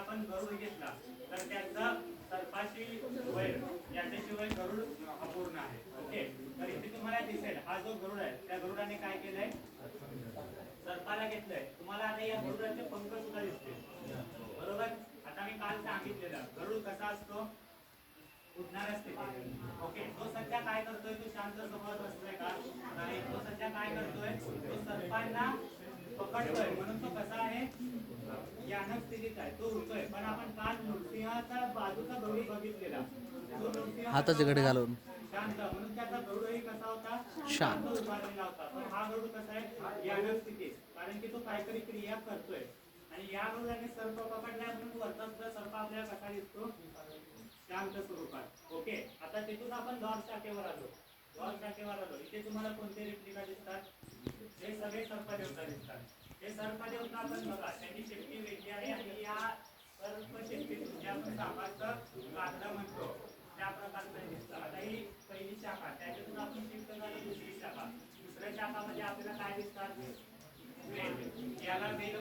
आपण गरुड घेतला तर त्याचा सर्पाशी वैर याच्याशिवाय गरुड अपूर्ण आहे. ओके, तर इथे तुम्हाला दिसेल हा जो गरुड आहे त्या गरुडाने काय केलंय, सर्पाला घेतलंय. तुम्हाला आता या गरुडाचे पंख सुद्धा दिसतील, बरोबर. आता मी काल सांगितलेलं गरुड कसा असतो, उडणारा स्थिती. ओके, तो सध्या काय करतोय, तो शांत स्वभावात बसतोय का नाही, तो सध्या काय करतोय, तो सर्पांना पकडतोय. म्हणून तो कसा आहे, यानक स्थितीत आहे, तो उडतोय. पण आपण काल नृसिंहाचा बाजूचा गरुड बघितलेला, तो नृसिंह हाताच्याकडे घालून शांत, म्हणून त्याचा गरुडही कसा होता, शांत. उभारलेला होता. पण हा गरुड कसा आहे, यानक स्थितीत, कारण की तो काहीतरी क्रिया करतोय. आणि या गरुडाने सर्प पकडला म्हणून वरचा सुद्धा सर्प आपल्याला कसा दिसतो, शांत स्वरूपात. ओके, आता तिथून आपण लॉर्ड शाखेवर आलो. लॉर्ड शाखेवर आलो, इथे तुम्हाला कोणते रेप्लिका दिसतात, हे सगळे सर्प देवता दिसतात. हे सर्प देवता आपण बघा, त्यांची शेपटी वेगळी आहे आणि या सर्प शेपटीतून जे आपण सापाचं कातडं म्हणतो त्या प्रकारचं दिसतं. आता ही पहिली शाखा, त्याच्यातून आपण शिफ्ट झालो दुसरी शाखा. दुसऱ्या शाखामध्ये आपल्याला काय दिसतात, वेल. याला वेल